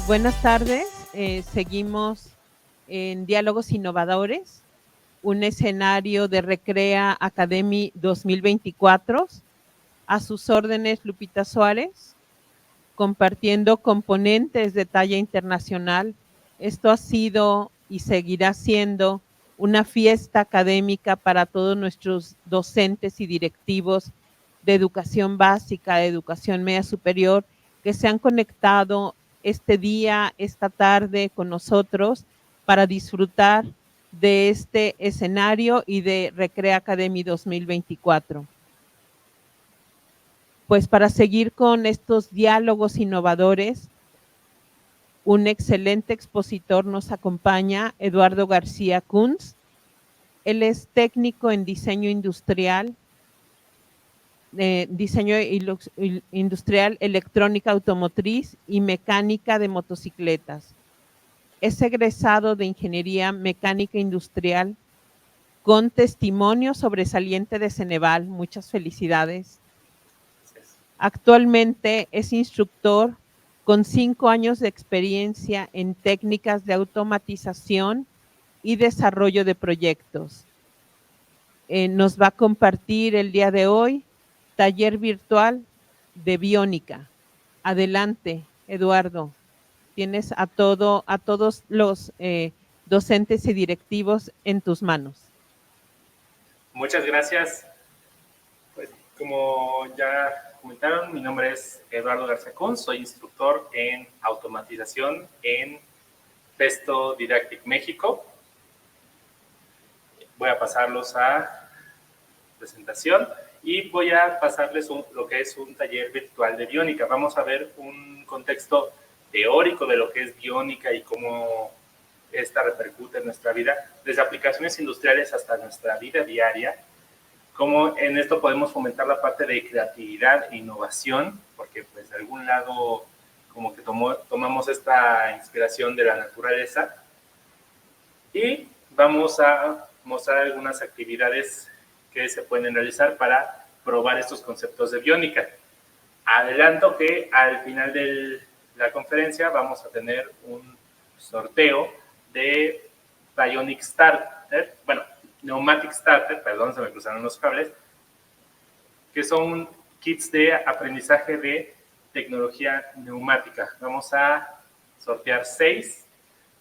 Buenas tardes, seguimos en Diálogos Innovadores, un escenario de Recrea Academy 2024. A sus órdenes, Lupita Suárez, compartiendo componentes de talla internacional. Esto ha sido y seguirá siendo una fiesta académica para todos nuestros docentes y directivos de educación básica, de educación media superior, que se han conectado este día, esta tarde con nosotros para disfrutar de este escenario y de Recrea Academy 2024. Pues para seguir con estos diálogos innovadores, un excelente expositor nos acompaña, Eduardo García Kunz. Él es técnico en diseño industrial, electrónica automotriz y mecánica de motocicletas. Es egresado de Ingeniería Mecánica Industrial con testimonio sobresaliente de Ceneval. Muchas felicidades. Actualmente es instructor con 5 años de experiencia en técnicas de automatización y desarrollo de proyectos. Nos va a compartir el día de hoy taller virtual de biónica. Adelante, Eduardo. Tienes a todos los docentes y directivos en tus manos. Muchas gracias. Pues, como ya comentaron, mi nombre es Eduardo García Kunz, soy instructor en automatización en Festo Didactic México. Voy a pasarlos a presentación y voy a pasarles lo que es un taller virtual de biónica. Vamos a ver un contexto teórico de lo que es biónica y cómo esta repercute en nuestra vida, desde aplicaciones industriales hasta nuestra vida diaria. Cómo en esto podemos fomentar la parte de creatividad e innovación, porque pues de algún lado como que tomamos esta inspiración de la naturaleza, y vamos a mostrar algunas actividades que se pueden realizar para probar estos conceptos de biónica. Adelanto que al final de la conferencia vamos a tener un sorteo de Bionic Starter, bueno, Pneumatic Starter, perdón, se me cruzaron los cables, que son kits de aprendizaje de tecnología neumática. Vamos a sortear 6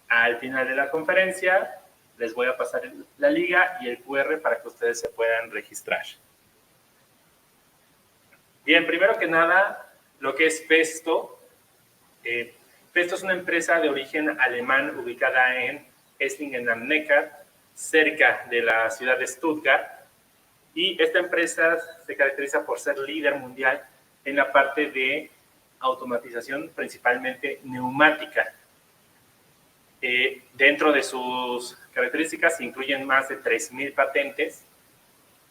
al final de la conferencia. Les voy a pasar la liga y el QR para que ustedes se puedan registrar. Bien, primero que nada, lo que es Festo. Festo es una empresa de origen alemán ubicada en Esslingen am Neckar, cerca de la ciudad de Stuttgart, y esta empresa se caracteriza por ser líder mundial en la parte de automatización, principalmente neumática. Dentro de sus características se incluyen más de 3,000 patentes,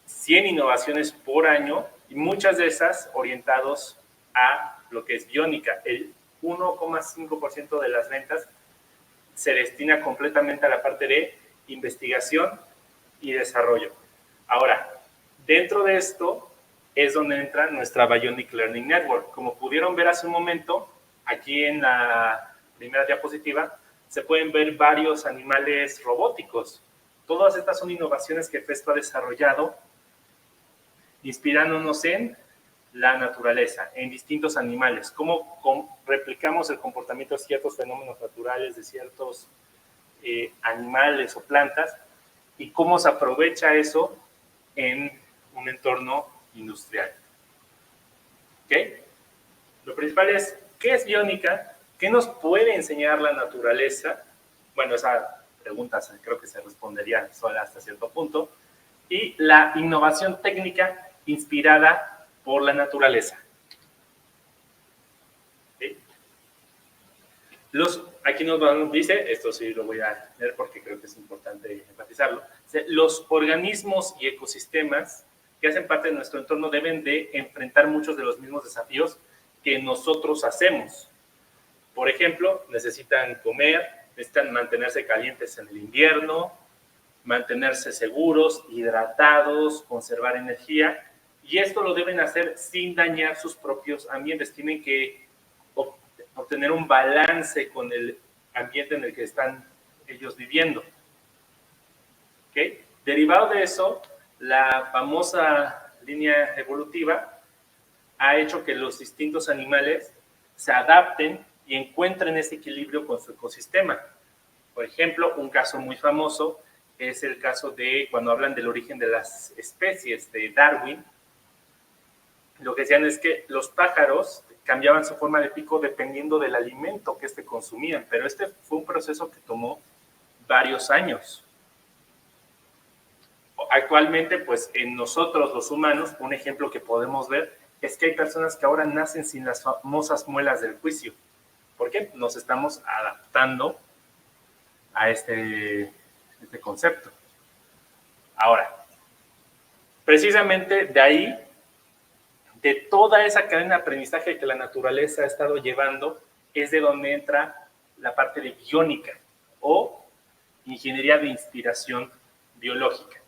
100 innovaciones por año, y muchas de esas orientados a lo que es biónica. El 1,5% de las ventas se destina completamente a la parte de investigación y desarrollo. Ahora, dentro de esto es donde entra nuestra Bionic Learning Network. Como pudieron ver hace un momento, aquí en la primera diapositiva, se pueden ver varios animales robóticos. Todas estas son innovaciones que Festo ha desarrollado, inspirándonos en la naturaleza, en distintos animales, cómo replicamos el comportamiento de ciertos fenómenos naturales, de ciertos animales o plantas, y cómo se aprovecha eso en un entorno industrial. ¿Okay? Lo principal es, ¿qué es biónica? ¿Qué nos puede enseñar la naturaleza? Bueno, esa pregunta creo que se respondería sola hasta cierto punto. Y la innovación técnica inspirada por la naturaleza. ¿Okay? Aquí nos dice, esto sí lo voy a leer porque creo que es importante enfatizarlo, los organismos y ecosistemas que hacen parte de nuestro entorno deben de enfrentar muchos de los mismos desafíos que nosotros hacemos. Por ejemplo, necesitan comer, necesitan mantenerse calientes en el invierno, mantenerse seguros, hidratados, conservar energía, y esto lo deben hacer sin dañar sus propios ambientes. Tienen que obtener tener un balance con el ambiente en el que están ellos viviendo. ¿Okay? Derivado de eso, la famosa línea evolutiva ha hecho que los distintos animales se adapten y encuentren ese equilibrio con su ecosistema. Por ejemplo, un caso muy famoso es el caso de cuando hablan del origen de las especies de Darwin. Lo que decían es que los pájaros cambiaban su forma de pico dependiendo del alimento que consumían, pero este fue un proceso que tomó varios años. Actualmente, pues en nosotros los humanos, un ejemplo que podemos ver es que hay personas que ahora nacen sin las famosas muelas del juicio. ¿Por qué? Nos estamos adaptando a este concepto. Ahora, precisamente de ahí, de toda esa cadena de aprendizaje que la naturaleza ha estado llevando, es de donde entra la parte de biónica o ingeniería de inspiración biológica,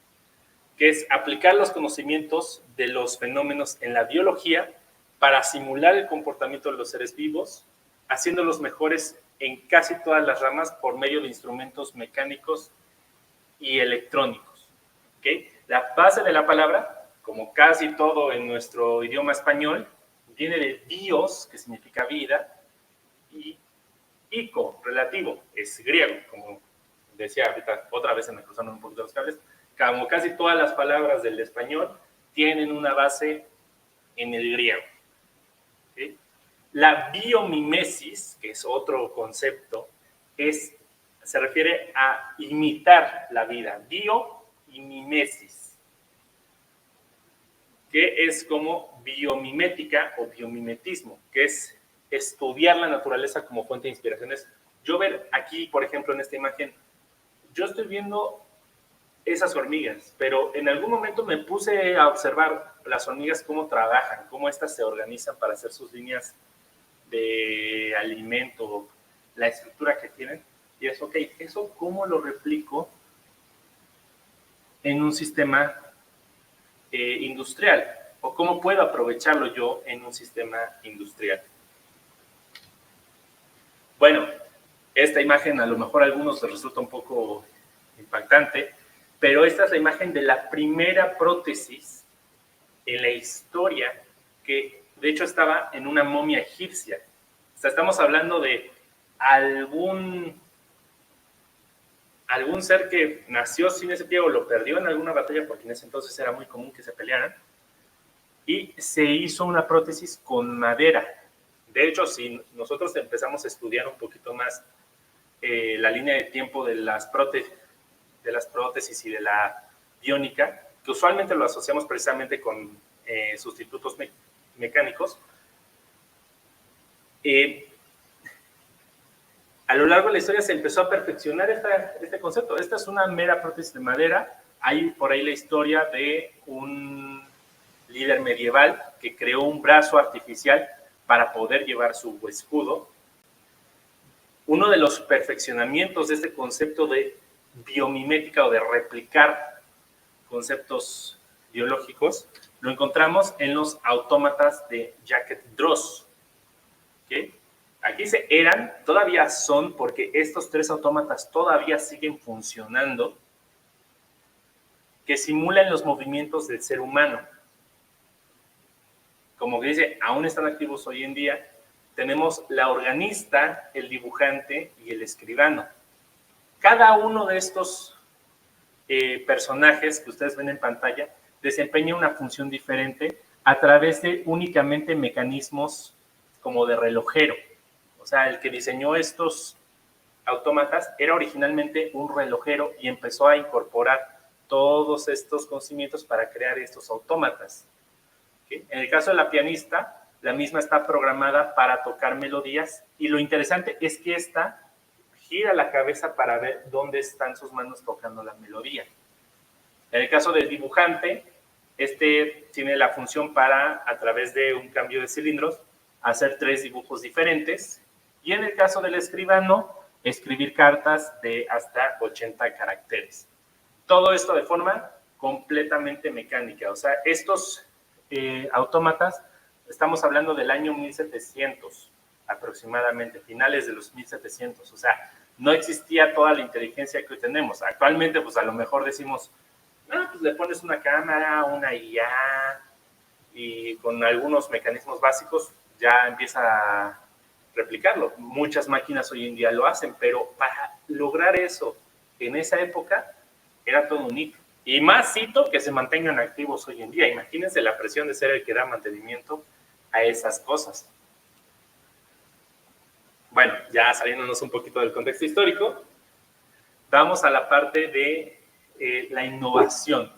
que es aplicar los conocimientos de los fenómenos en la biología para simular el comportamiento de los seres vivos, haciéndolos mejores en casi todas las ramas por medio de instrumentos mecánicos y electrónicos. ¿Okay? La base de la palabra, como casi todo en nuestro idioma español, viene de bios, que significa vida, y ico, relativo, es griego, como decía ahorita, otra vez se me cruzaron un poquito los cables, como casi todas las palabras del español tienen una base en el griego. ¿Sí? La biomimesis, que es otro concepto, se refiere a imitar la vida. Bio y mimesis, que es como biomimética o biomimetismo, que es estudiar la naturaleza como fuente de inspiraciones. Yo ver aquí, por ejemplo, en esta imagen, yo estoy viendo esas hormigas, pero en algún momento me puse a observar las hormigas cómo trabajan, cómo estas se organizan para hacer sus líneas de alimento, la estructura que tienen, y es, ok, ¿eso cómo lo replico en un sistema industrial? ¿O cómo puedo aprovecharlo yo en un sistema industrial? Bueno, esta imagen a lo mejor a algunos les resulta un poco impactante, pero esta es la imagen de la primera prótesis en la historia que de hecho estaba en una momia egipcia. O sea, estamos hablando de algún ser que nació sin ese pie o lo perdió en alguna batalla, porque en ese entonces era muy común que se pelearan, y se hizo una prótesis con madera. De hecho, si nosotros empezamos a estudiar un poquito más la línea de tiempo de las prótesis y de la biónica, que usualmente lo asociamos precisamente con sustitutos mecánicos, a lo largo de la historia se empezó a perfeccionar este concepto. Esta es una mera prótesis de madera. Hay por ahí la historia de un líder medieval que creó un brazo artificial para poder llevar su escudo. Uno de los perfeccionamientos de este concepto de biomimética o de replicar conceptos biológicos lo encontramos en los autómatas de Jacques Droz. ¿Okay? Aquí todavía son, porque estos 3 autómatas todavía siguen funcionando, que simulan los movimientos del ser humano. Como que dice, aún están activos hoy en día. Tenemos la organista, el dibujante y el escribano. Cada uno de estos personajes que ustedes ven en pantalla desempeña una función diferente a través de únicamente mecanismos como de relojero. O sea, el que diseñó estos autómatas era originalmente un relojero y empezó a incorporar todos estos conocimientos para crear estos autómatas. ¿Okay? En el caso de la pianista, la misma está programada para tocar melodías y lo interesante es que esta gira la cabeza para ver dónde están sus manos tocando la melodía. En el caso del dibujante, tiene la función para, a través de un cambio de cilindros, hacer 3 dibujos diferentes. Y en el caso del escribano, escribir cartas de hasta 80 caracteres. Todo esto de forma completamente mecánica. O sea, estos autómatas, estamos hablando del año 1700. aproximadamente, finales de los 1700. O sea, no existía toda la inteligencia que hoy tenemos. Actualmente, pues a lo mejor decimos, no, pues le pones una cámara, una IA, y con algunos mecanismos básicos ya empieza a replicarlo. Muchas máquinas hoy en día lo hacen, pero para lograr eso en esa época era todo un hito. Y más hito que se mantengan activos hoy en día. Imagínense la presión de ser el que da mantenimiento a esas cosas. Bueno, ya saliéndonos un poquito del contexto histórico, vamos a la parte de la innovación.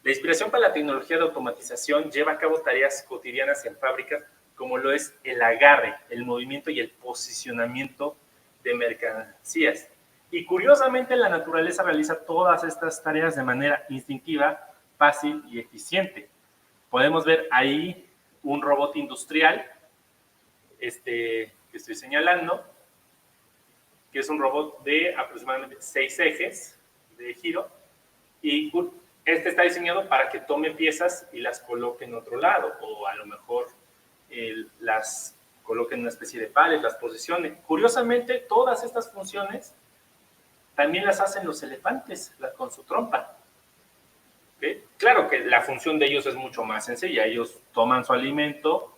La inspiración para la tecnología de automatización lleva a cabo tareas cotidianas en fábricas, como lo es el agarre, el movimiento y el posicionamiento de mercancías. Y curiosamente, la naturaleza realiza todas estas tareas de manera instintiva, fácil y eficiente. Podemos ver ahí un robot industrial, que estoy señalando, que es un robot de aproximadamente 6 ejes de giro, y este está diseñado para que tome piezas y las coloque en otro lado, o a lo mejor las coloque en una especie de palet, las posicione. Curiosamente, todas estas funciones también las hacen los elefantes con su trompa. ¿Okay? Claro que la función de ellos es mucho más sencilla. Ellos toman su alimento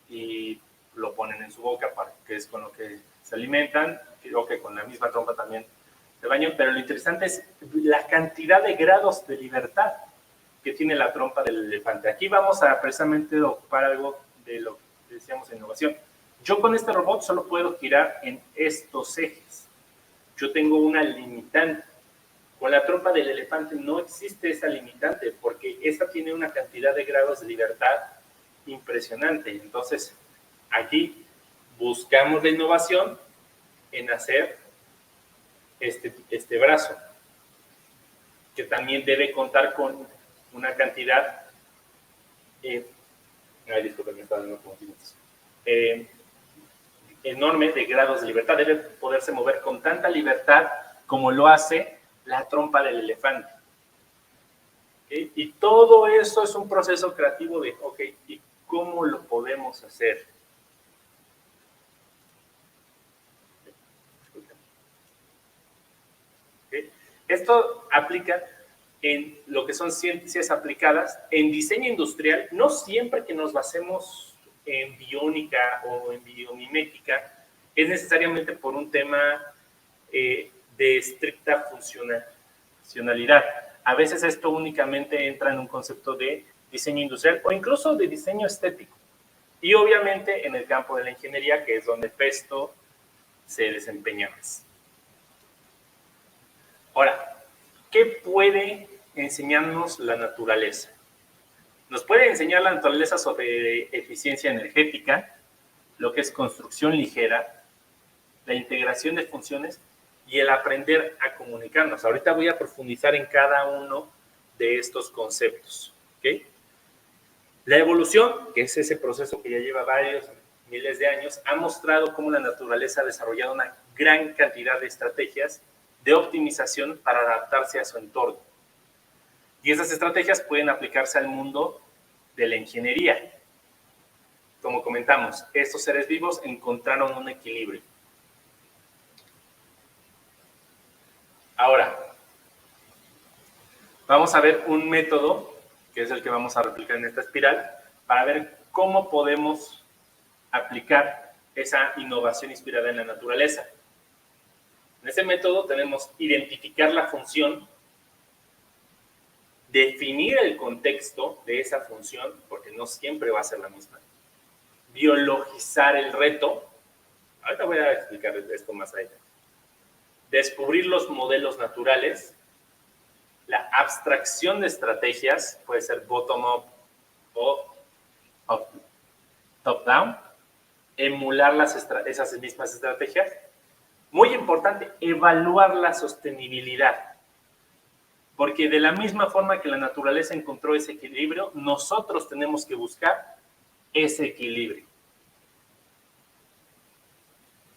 y lo ponen en su boca, que es con lo que se alimentan. Creo que con la misma trompa también se bañan, pero lo interesante es la cantidad de grados de libertad que tiene la trompa del elefante. Aquí vamos a precisamente ocupar algo de lo que decíamos en innovación. Yo con este robot solo puedo girar en estos ejes. Yo tengo una limitante. Con la trompa del elefante no existe esa limitante, porque esta tiene una cantidad de grados de libertad impresionante. Entonces, aquí buscamos la innovación en hacer este brazo, que también debe contar con una cantidad enorme de grados de libertad. Debe poderse mover con tanta libertad como lo hace la trompa del elefante. ¿Okay? Y todo eso es un proceso creativo de, ok, ¿y cómo lo podemos hacer? ¿Okay? Esto aplica en lo que son ciencias aplicadas, en diseño industrial, no siempre que nos basemos en biónica o en biomimética, es necesariamente por un tema de estricta funcionalidad. A veces esto únicamente entra en un concepto de diseño industrial o incluso de diseño estético. Y obviamente en el campo de la ingeniería, que es donde Festo se desempeña más. Ahora, ¿qué puede enseñarnos la naturaleza? Nos puede enseñar la naturaleza sobre eficiencia energética, lo que es construcción ligera, la integración de funciones y el aprender a comunicarnos. Ahorita voy a profundizar en cada uno de estos conceptos. ¿Okay? La evolución, que es ese proceso que ya lleva varios miles de años, ha mostrado cómo la naturaleza ha desarrollado una gran cantidad de estrategias de optimización para adaptarse a su entorno. Y esas estrategias pueden aplicarse al mundo de la ingeniería. Como comentamos, estos seres vivos encontraron un equilibrio. Ahora, vamos a ver un método, que es el que vamos a replicar en esta espiral, para ver cómo podemos aplicar esa innovación inspirada en la naturaleza. En ese método tenemos identificar la función, definir el contexto de esa función, porque no siempre va a ser la misma, biologizar el reto, ahorita voy a explicar esto más allá, descubrir los modelos naturales, la abstracción de estrategias, puede ser bottom-up o top-down, emular esas mismas estrategias. Muy importante, evaluar la sostenibilidad, porque de la misma forma que la naturaleza encontró ese equilibrio, nosotros tenemos que buscar ese equilibrio.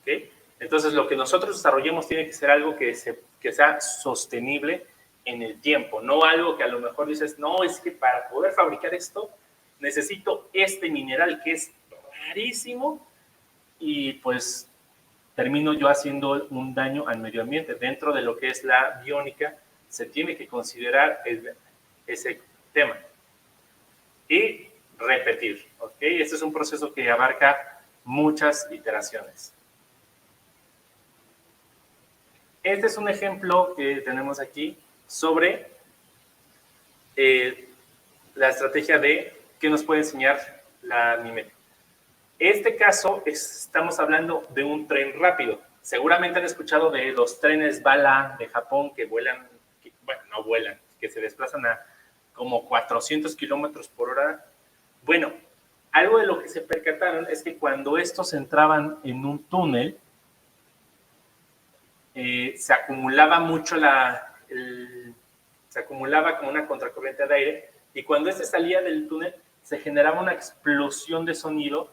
¿Okay? Entonces, lo que nosotros desarrollemos tiene que ser algo que sea sostenible en el tiempo, no algo que a lo mejor dices, no, es que para poder fabricar esto necesito este mineral que es rarísimo y pues termino yo haciendo un daño al medio ambiente. Dentro de lo que es la biónica, se tiene que considerar ese tema y repetir, ¿ok? Este es un proceso que abarca muchas iteraciones. Este es un ejemplo que tenemos aquí sobre la estrategia de qué nos puede enseñar la mimética. Este caso estamos hablando de un tren rápido. Seguramente han escuchado de los trenes bala de Japón que vuelan, bueno, no vuelan, que se desplazan a como 400 kilómetros por hora. Bueno, algo de lo que se percataron es que cuando estos entraban en un túnel, se acumulaba mucho se acumulaba como una contracorriente de aire, y cuando este salía del túnel se generaba una explosión de sonido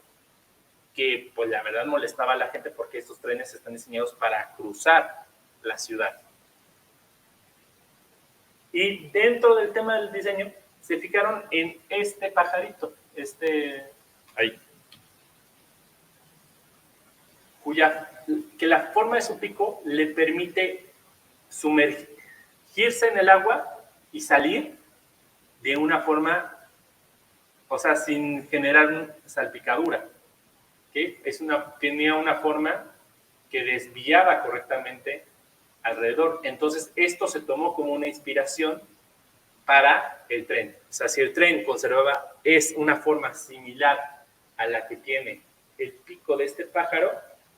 que pues la verdad molestaba a la gente, porque estos trenes están diseñados para cruzar la ciudad. Y dentro del tema del diseño se fijaron en este pajarito, ahí, que la forma de su pico le permite sumergirse en el agua y salir de una forma, o sea, sin generar salpicadura. ¿Okay? Tenía una forma que desviaba correctamente alrededor. Entonces, esto se tomó como una inspiración para el tren. O sea, si el tren conservaba una forma similar a la que tiene el pico de este pájaro,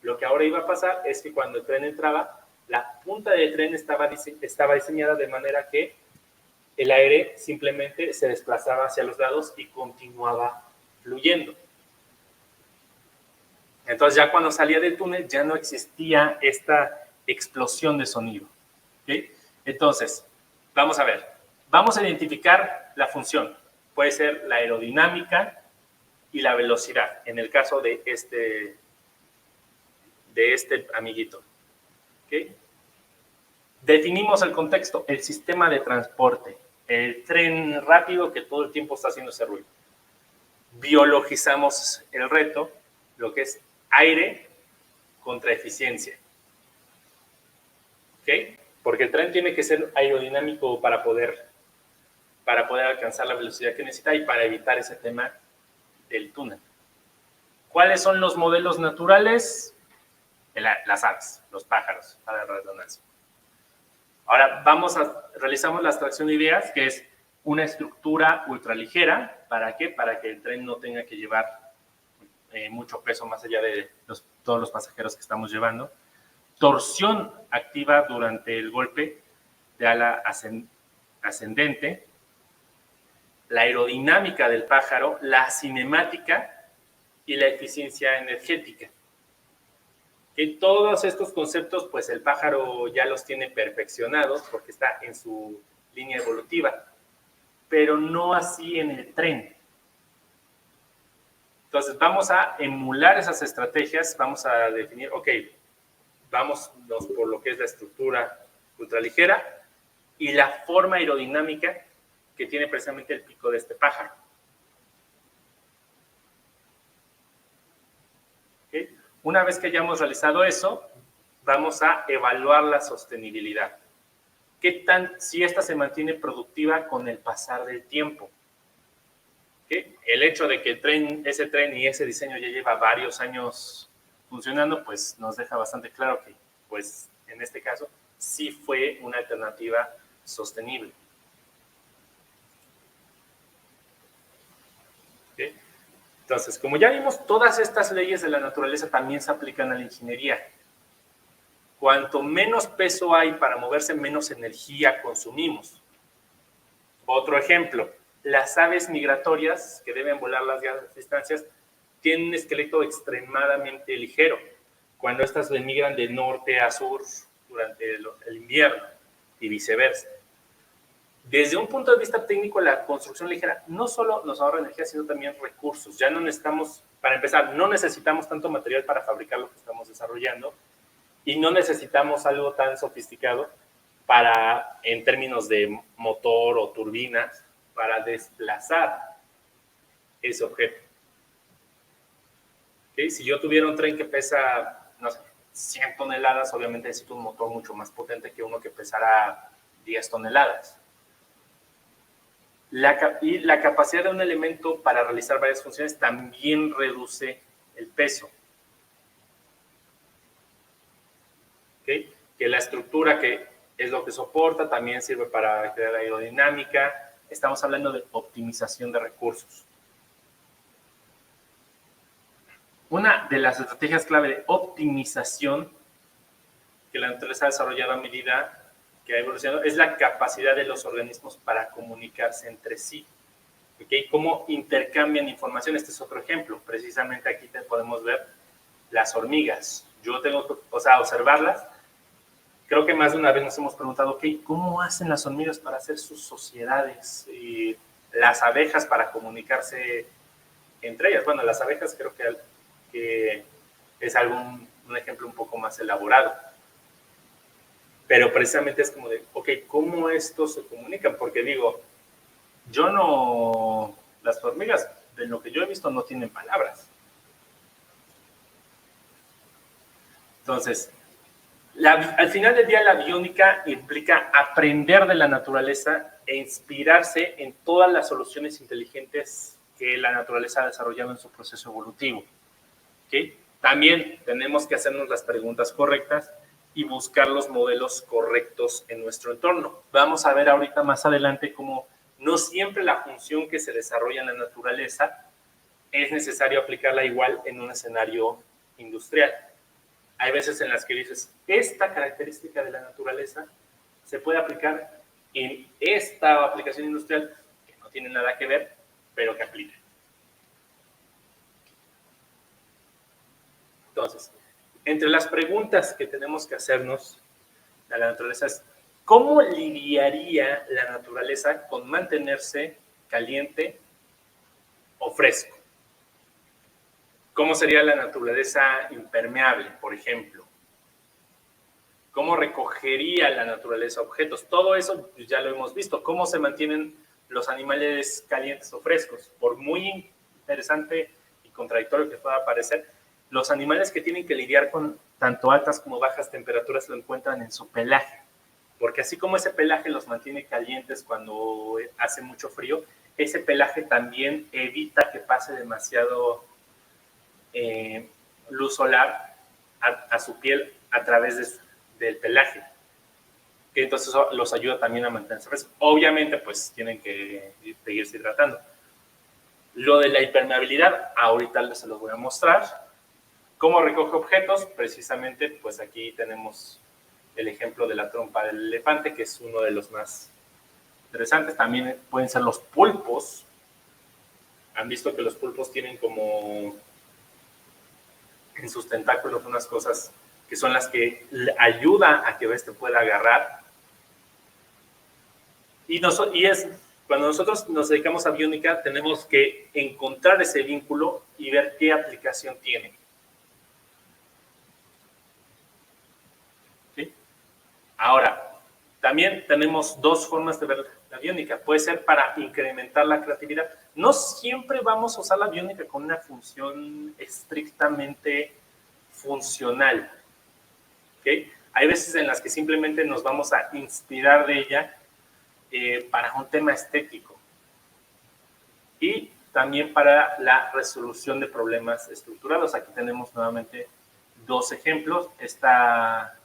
lo que ahora iba a pasar es que cuando el tren entraba, la punta del tren estaba diseñada de manera que el aire simplemente se desplazaba hacia los lados y continuaba fluyendo. Entonces, ya cuando salía del túnel, ya no existía esta explosión de sonido. ¿Okay? Entonces, vamos a ver. Vamos a identificar la función. Puede ser la aerodinámica y la velocidad, en el caso de este amiguito. ¿Okay? Definimos el contexto, el sistema de transporte, el tren rápido que todo el tiempo está haciendo ese ruido. Biologizamos el reto, lo que es aire contra eficiencia. ¿Ok? Porque el tren tiene que ser aerodinámico para poder alcanzar la velocidad que necesita y para evitar ese tema del túnel. ¿Cuáles son los modelos naturales? Las aves, los pájaros, para la redundancia. Ahora realizamos la abstracción de ideas, que es una estructura ultraligera. ¿Para qué? Para que el tren no tenga que llevar mucho peso más allá de todos los pasajeros que estamos llevando. Torsión activa durante el golpe de ala ascendente. La aerodinámica del pájaro, la cinemática y la eficiencia energética. Que todos estos conceptos, pues el pájaro ya los tiene perfeccionados porque está en su línea evolutiva, pero no así en el tren. Entonces vamos a emular esas estrategias, vamos a definir, ok, vámonos por lo que es la estructura ultraligera y la forma aerodinámica que tiene precisamente el pico de este pájaro. ¿Okay? Una vez que hayamos realizado eso, vamos a evaluar la sostenibilidad. Si esta se mantiene productiva con el pasar del tiempo. ¿Okay? El hecho de que ese tren y ese diseño ya lleva varios años funcionando, pues nos deja bastante claro que, pues, en este caso, sí fue una alternativa sostenible. ¿Okay? Entonces, como ya vimos, todas estas leyes de la naturaleza también se aplican a la ingeniería. Cuanto menos peso hay para moverse, menos energía consumimos. Otro ejemplo, las aves migratorias que deben volar las grandes distancias tienen un esqueleto extremadamente ligero cuando estas migran de norte a sur durante el invierno y viceversa. Desde un punto de vista técnico, la construcción ligera no solo nos ahorra energía, sino también recursos. Ya no necesitamos, para empezar, no necesitamos tanto material para fabricar lo que estamos desarrollando y no necesitamos algo tan sofisticado en términos de motor o turbinas, para desplazar ese objeto. ¿Okay? Si yo tuviera un tren que pesa, no sé, 100 toneladas, obviamente necesito un motor mucho más potente que uno que pesara 10 toneladas. Y la capacidad de un elemento para realizar varias funciones también reduce el peso. ¿Okay? Que la estructura, que es lo que soporta, también sirve para crear aerodinámica. Estamos hablando de optimización de recursos. Una de las estrategias clave de optimización que la naturaleza ha desarrollado a medida que ha evolucionado es la capacidad de los organismos para comunicarse entre sí. ¿Okay? Cómo intercambian información. Este es otro ejemplo. Precisamente aquí podemos ver las hormigas. Yo tengo que, observarlas. Creo que más de una vez nos hemos preguntado, okay, ¿cómo hacen las hormigas para hacer sus sociedades? Y las abejas para comunicarse entre ellas. Bueno, las abejas creo que es un ejemplo un poco más elaborado. Pero precisamente es como de, ok, ¿cómo estos se comunican? Porque digo, las hormigas, de lo que yo he visto, no tienen palabras. Entonces, al final del día la biónica implica aprender de la naturaleza e inspirarse en todas las soluciones inteligentes que la naturaleza ha desarrollado en su proceso evolutivo. ¿Okay? También tenemos que hacernos las preguntas correctas y buscar los modelos correctos en nuestro entorno. Vamos a ver ahorita más adelante cómo no siempre la función que se desarrolla en la naturaleza es necesario aplicarla igual en un escenario industrial. Hay veces en las que dices, esta característica de la naturaleza se puede aplicar en esta aplicación industrial que no tiene nada que ver, pero que aplica. Entonces, entre las preguntas que tenemos que hacernos a la naturaleza es, ¿cómo lidiaría la naturaleza con mantenerse caliente o fresco? ¿Cómo sería la naturaleza impermeable, por ejemplo? ¿Cómo recogería la naturaleza objetos? Todo eso ya lo hemos visto. ¿Cómo se mantienen los animales calientes o frescos? Por muy interesante y contradictorio que pueda parecer, los animales que tienen que lidiar con tanto altas como bajas temperaturas lo encuentran en su pelaje. Porque así como ese pelaje los mantiene calientes cuando hace mucho frío, ese pelaje también evita que pase demasiado luz solar a su piel a través del pelaje, que entonces eso los ayuda también a mantenerse frescos. Obviamente pues tienen que seguirse hidratando. Lo de la impermeabilidad ahorita se los voy a mostrar. ¿Cómo recoge objetos? Precisamente pues aquí tenemos el ejemplo de la trompa del elefante, que es uno de los más interesantes. También pueden ser los pulpos. Han visto que los pulpos tienen como en sus tentáculos unas cosas que son las que ayudan a que este pueda agarrar. Cuando nosotros nos dedicamos a biónica, tenemos que encontrar ese vínculo y ver qué aplicación tiene. ¿Sí? Ahora, también tenemos dos formas de ver la biónica. Puede ser para incrementar la creatividad. No siempre vamos a usar la biónica con una función estrictamente funcional. ¿Okay? Hay veces en las que simplemente nos vamos a inspirar de ella para un tema estético y también para la resolución de problemas estructurados. Aquí tenemos nuevamente dos ejemplos. Esta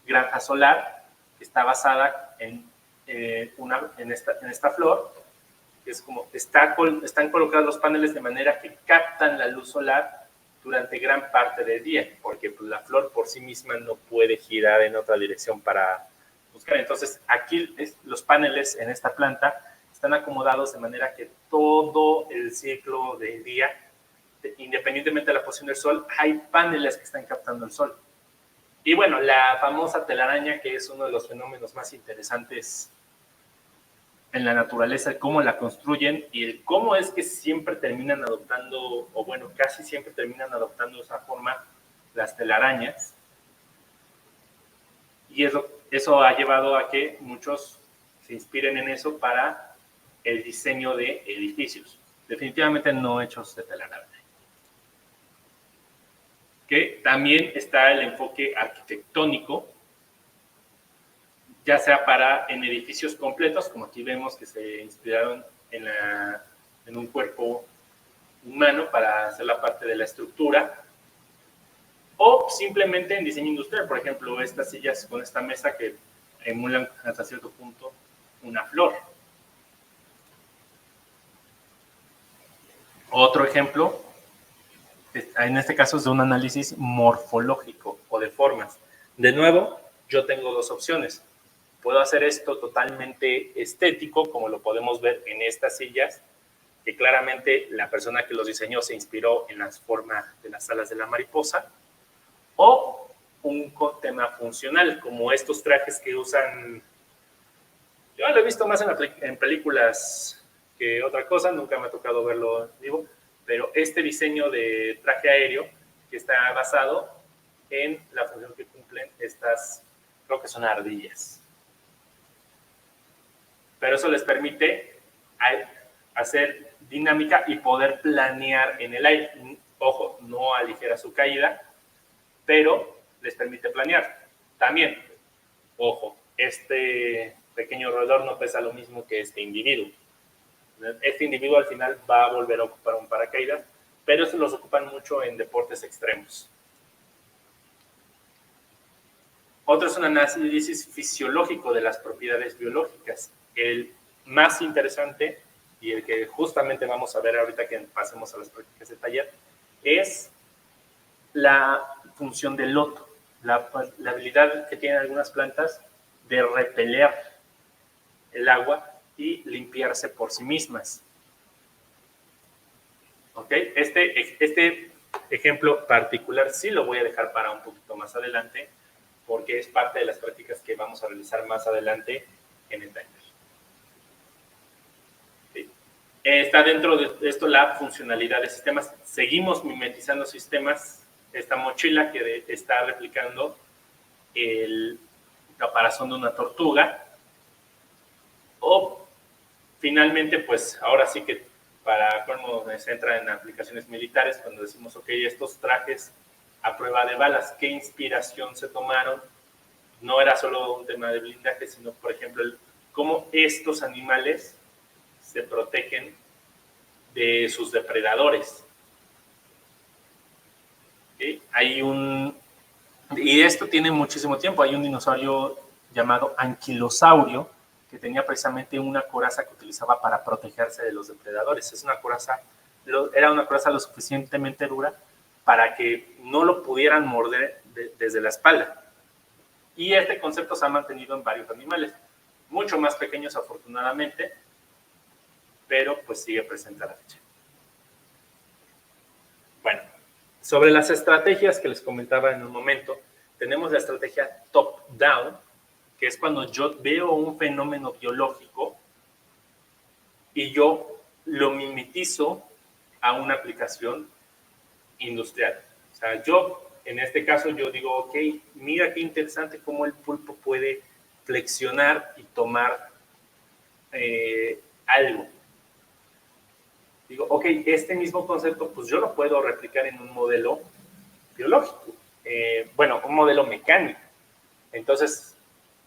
granja solar que está basada en esta flor, que es como están colocados los paneles de manera que captan la luz solar durante gran parte del día, porque pues, la flor por sí misma no puede girar en otra dirección para buscar. Entonces, aquí los paneles en esta planta están acomodados de manera que todo el ciclo del día, independientemente de la posición del sol, hay paneles que están captando el sol. Y bueno, la famosa telaraña, que es uno de los fenómenos más interesantes en la naturaleza, cómo la construyen y el cómo es que siempre terminan adoptando, o bueno, casi siempre terminan adoptando esa forma las telarañas. Y eso ha llevado a que muchos se inspiren en eso para el diseño de edificios. Definitivamente no hechos de telaraña. que también está el enfoque arquitectónico, ya sea en edificios completos, como aquí vemos que se inspiraron en un cuerpo humano para hacer la parte de la estructura, o simplemente en diseño industrial. Por ejemplo, estas sillas con esta mesa que emulan hasta cierto punto una flor. Otro ejemplo, en este caso es de un análisis morfológico o de formas. De nuevo, yo tengo dos opciones. Puedo hacer esto totalmente estético, como lo podemos ver en estas sillas, que claramente la persona que los diseñó se inspiró en las formas de las alas de la mariposa, o un tema funcional, como estos trajes que usan. Yo lo he visto más en películas que otra cosa, nunca me ha tocado verlo en vivo, pero este diseño de traje aéreo que está basado en la función que cumplen estas, creo que son ardillas. Pero eso les permite hacer dinámica y poder planear en el aire. Ojo, no aligera su caída, pero les permite planear. También, ojo, este pequeño roedor no pesa lo mismo que este individuo. Este individuo al final va a volver a ocupar un paracaídas, pero estos los ocupan mucho en deportes extremos. Otro es un análisis fisiológico de las propiedades biológicas. El más interesante y el que justamente vamos a ver ahorita que pasemos a las prácticas de taller es la función del loto, la habilidad que tienen algunas plantas de repeler el agua y limpiarse por sí mismas. ¿Ok? Este ejemplo particular sí lo voy a dejar para un poquito más adelante, porque es parte de las prácticas que vamos a realizar más adelante en el taller. ¿Sí? Está dentro de esto la funcionalidad de sistemas. Seguimos mimetizando sistemas. Esta mochila que está replicando el caparazón de una tortuga. O finalmente, pues ahora sí que para cómo se entra en aplicaciones militares, cuando decimos, ok, estos trajes a prueba de balas, ¿qué inspiración se tomaron? No era solo un tema de blindaje, sino, por ejemplo, cómo estos animales se protegen de sus depredadores. ¿Sí? Y esto tiene muchísimo tiempo. Hay un dinosaurio llamado anquilosaurio que tenía precisamente una coraza que utilizaba para protegerse de los depredadores. Era una coraza lo suficientemente dura para que no lo pudieran morder desde la espalda. Y este concepto se ha mantenido en varios animales, mucho más pequeños afortunadamente, pero pues sigue presente a la fecha. Bueno, sobre las estrategias que les comentaba en un momento, tenemos la estrategia top-down, que es cuando yo veo un fenómeno biológico y yo lo mimetizo a una aplicación industrial. O sea, en este caso, yo digo, ok, mira qué interesante cómo el pulpo puede flexionar y tomar algo. Digo, ok, este mismo concepto, pues yo lo puedo replicar en un modelo biológico. Un modelo mecánico. Entonces,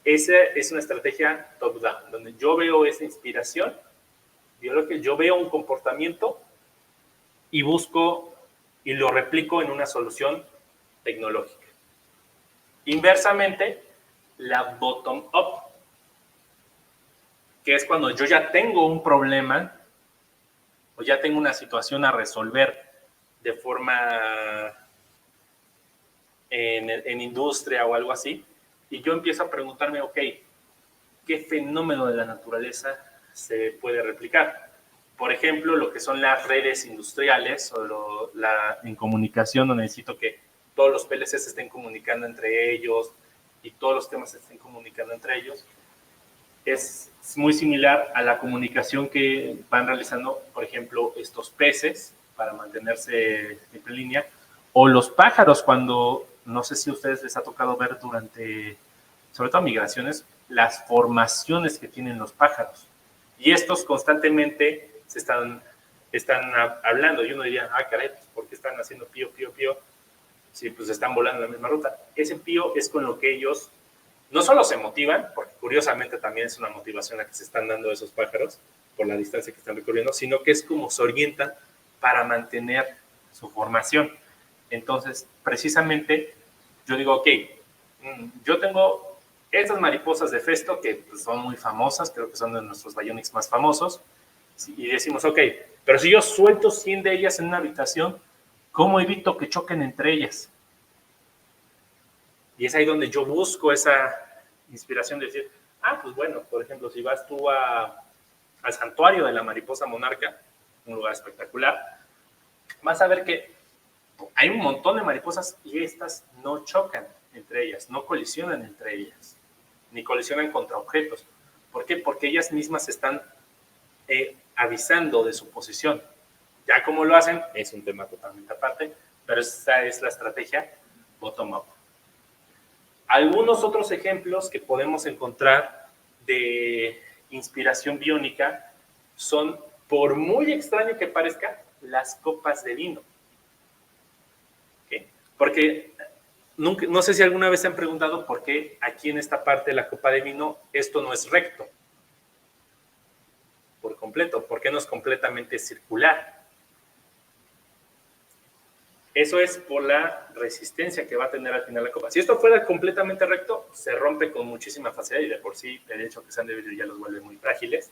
esa es una estrategia top-down, donde yo veo esa inspiración biológica, yo veo un comportamiento y busco y lo replico en una solución tecnológica. Inversamente, la bottom-up, que es cuando yo ya tengo un problema o ya tengo una situación a resolver de forma en industria o algo así, y yo empiezo a preguntarme, ok, ¿qué fenómeno de la naturaleza se puede replicar? Por ejemplo, lo que son las redes industriales o en comunicación, donde necesito que todos los PLCs se estén comunicando entre ellos y todos los temas se estén comunicando entre ellos. Es muy similar a la comunicación que van realizando, por ejemplo, estos peces para mantenerse en línea, o los pájaros cuando, no sé si a ustedes les ha tocado ver durante, sobre todo migraciones, las formaciones que tienen los pájaros. Y estos constantemente se están hablando. Y uno diría, caray, ¿por qué están haciendo pío, pío, pío? si pues están volando en la misma ruta. Ese pío es con lo que ellos no solo se motivan, porque curiosamente también es una motivación la que se están dando esos pájaros por la distancia que están recorriendo, sino que es como se orientan para mantener su formación. Entonces, precisamente, yo digo, ok, yo tengo estas mariposas de Festo que pues, son muy famosas, creo que son de nuestros Bionics más famosos, y decimos, ok, pero si yo suelto 100 de ellas en una habitación, ¿cómo evito que choquen entre ellas? Y es ahí donde yo busco esa inspiración de decir, pues bueno, por ejemplo, si vas tú al santuario de la mariposa monarca, un lugar espectacular, vas a ver que hay un montón de mariposas y estas no chocan entre ellas, no colisionan entre ellas, ni colisionan contra objetos. ¿Por qué? Porque ellas mismas están avisando de su posición. Ya cómo lo hacen es un tema totalmente aparte, pero esa es la estrategia bottom-up. Algunos otros ejemplos que podemos encontrar de inspiración biónica son, por muy extraño que parezca, las copas de vino. ¿Okay? Porque no sé si alguna vez se han preguntado por qué aquí en esta parte de la copa de vino esto no es recto por completo, por qué no es completamente circular. Eso es por la resistencia que va a tener al final la copa. Si esto fuera completamente recto, se rompe con muchísima facilidad y de por sí el hecho que sean de vidrio ya los vuelve muy frágiles.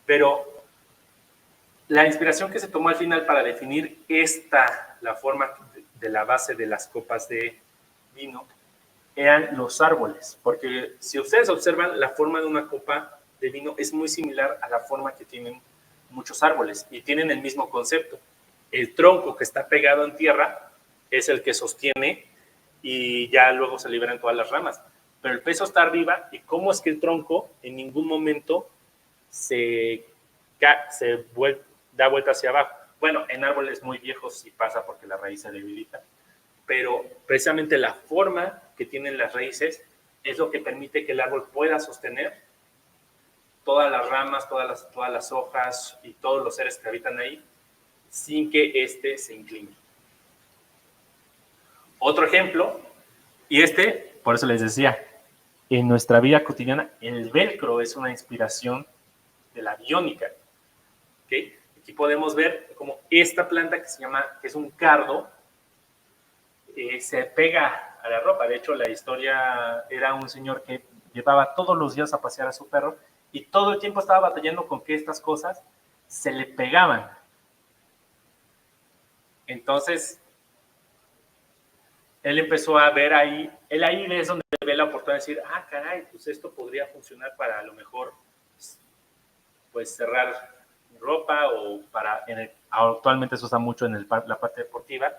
Pero la inspiración que se tomó al final para definir la forma de la base de las copas de vino, eran los árboles. Porque si ustedes observan, la forma de una copa de vino es muy similar a la forma que tienen muchos árboles y tienen el mismo concepto. El tronco que está pegado en tierra es el que sostiene y ya luego se liberan todas las ramas. Pero el peso está arriba y cómo es que el tronco en ningún momento da vuelta hacia abajo. Bueno, en árboles muy viejos sí pasa porque la raíz se debilita, pero precisamente la forma que tienen las raíces es lo que permite que el árbol pueda sostener todas las ramas, todas las hojas y todos los seres que habitan ahí sin que éste se incline. Otro ejemplo, y por eso les decía, en nuestra vida cotidiana, el velcro es una inspiración de la biónica. ¿Okay? Aquí podemos ver como esta planta que es un cardo, se pega a la ropa. De hecho, la historia era un señor que llevaba todos los días a pasear a su perro y todo el tiempo estaba batallando con que estas cosas se le pegaban. Entonces, él empezó a ver ahí es donde ve la oportunidad de decir, caray, pues esto podría funcionar para a lo mejor, pues cerrar ropa o actualmente se usa mucho en la parte deportiva.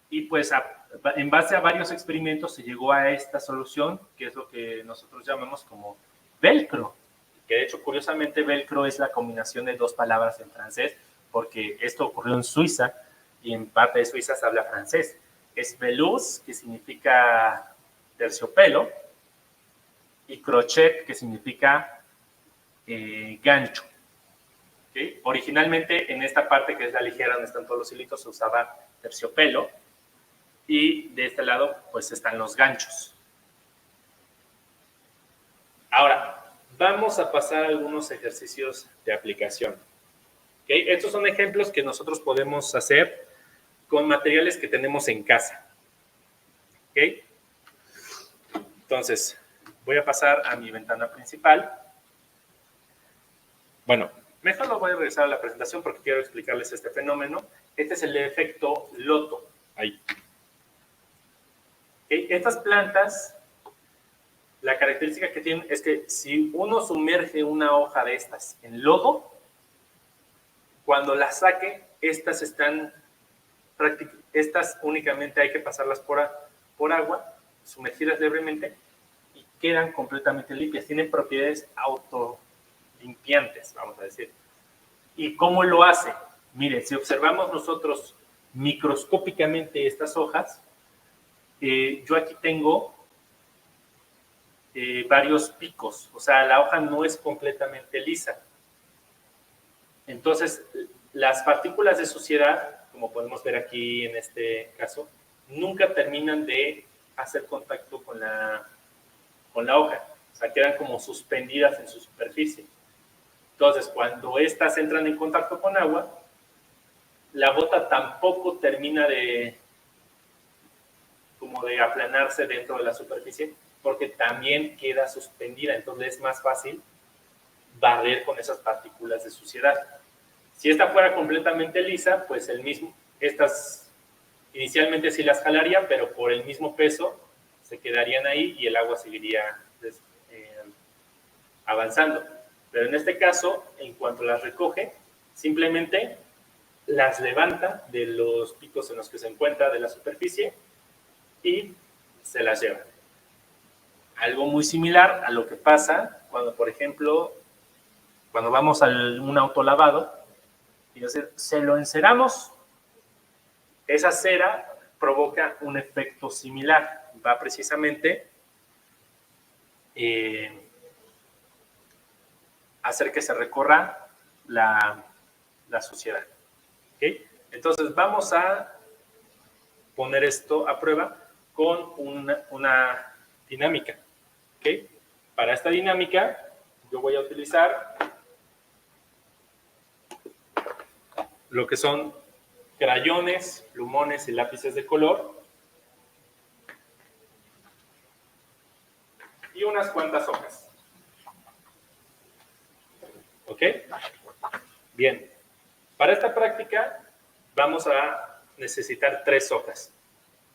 Y pues en base a varios experimentos se llegó a esta solución, que es lo que nosotros llamamos como velcro. Que de hecho, curiosamente, velcro es la combinación de dos palabras en francés, porque esto ocurrió en Suiza y en parte de Suiza se habla francés. Es velours, que significa terciopelo, y crochet, que significa gancho. ¿Okay? Originalmente, en esta parte que es la ligera, donde están todos los hilitos, se usaba terciopelo, y de este lado, pues están los ganchos. Ahora, vamos a pasar a algunos ejercicios de aplicación. ¿Okay? Estos son ejemplos que nosotros podemos hacer con materiales que tenemos en casa. ¿Okay? Entonces, voy a pasar a mi ventana principal. Bueno, mejor lo voy a regresar a la presentación porque quiero explicarles este fenómeno. Este es el efecto loto. Ahí. ¿Okay? Estas plantas, la característica que tienen es que si uno sumerge una hoja de estas en lodo, cuando la saque, estas únicamente hay que pasarlas por agua, sumergidas levemente, y quedan completamente limpias. Tienen propiedades autolimpiantes, vamos a decir. ¿Y cómo lo hace? Miren, si observamos nosotros microscópicamente estas hojas, yo aquí tengo varios picos, o sea, la hoja no es completamente lisa. Entonces, las partículas de suciedad como podemos ver aquí en este caso, nunca terminan de hacer contacto con la hoja. O sea, quedan como suspendidas en su superficie. Entonces, cuando estas entran en contacto con agua, la gota tampoco termina de aplanarse dentro de la superficie, porque también queda suspendida. Entonces, es más fácil barrer con esas partículas de suciedad. Si esta fuera completamente lisa, pues estas inicialmente sí las jalaría, pero por el mismo peso se quedarían ahí y el agua seguiría avanzando. Pero en este caso, en cuanto las recoge, simplemente las levanta de los picos en los que se encuentra de la superficie y se las lleva. Algo muy similar a lo que pasa cuando, por ejemplo, cuando vamos a un autolavado y se lo enceramos, esa cera provoca un efecto similar. Va precisamente a hacer que se recorra la suciedad. ¿Okay? Entonces vamos a poner esto a prueba con una dinámica. ¿Okay? Para esta dinámica yo voy a utilizar lo que son crayones, plumones y lápices de color y unas cuantas hojas. ¿Ok? Bien. Para esta práctica vamos a necesitar 3 hojas.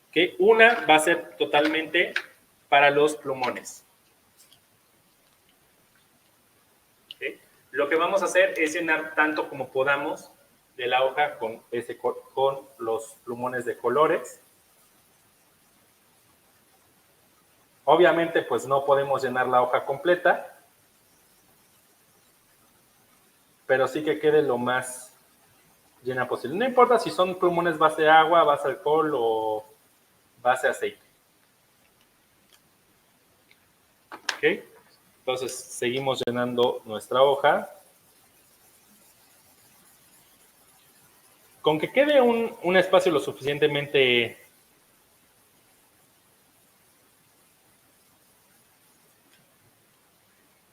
¿Okay? Una va a ser totalmente para los plumones. ¿Okay? Lo que vamos a hacer es llenar tanto como podamos de la hoja con los plumones de colores. Obviamente, pues no podemos llenar la hoja completa, pero sí que quede lo más llena posible. No importa si son plumones base agua, base alcohol o base aceite. ¿Ok? Entonces, seguimos llenando nuestra hoja. Con que quede un espacio lo suficientemente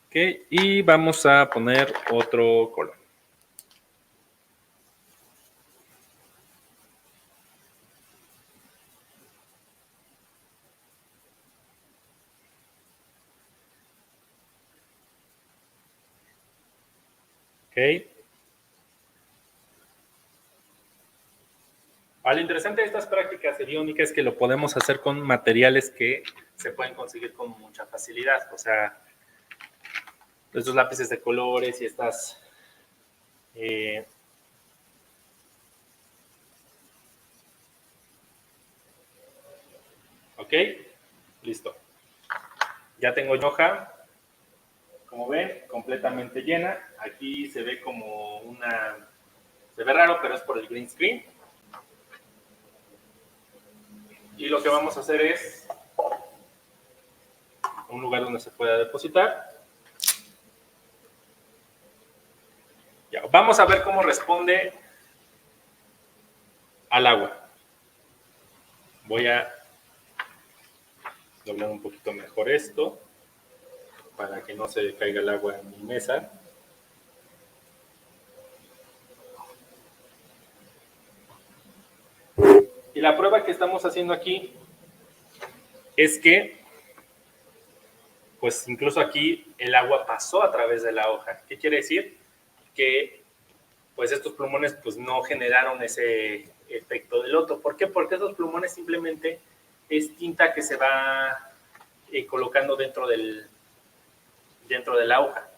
ok, y vamos a poner otro color. Ok. Lo interesante de estas prácticas hediónicas es que lo podemos hacer con materiales que se pueden conseguir con mucha facilidad. O sea, estos lápices de colores y estas ok, listo. Ya tengo mi hoja, como ven, completamente llena. Aquí se ve como se ve raro, pero es por el green screen. Y lo que vamos a hacer es un lugar donde se pueda depositar. Ya, vamos a ver cómo responde al agua. Voy a doblar un poquito mejor esto para que no se caiga el agua en mi mesa. Y la prueba que estamos haciendo aquí es que, pues incluso aquí el agua pasó a través de la hoja. ¿Qué quiere decir? Que pues estos plumones pues no generaron ese efecto de loto. ¿Por qué? Porque estos plumones simplemente es tinta que se va colocando dentro de la hoja.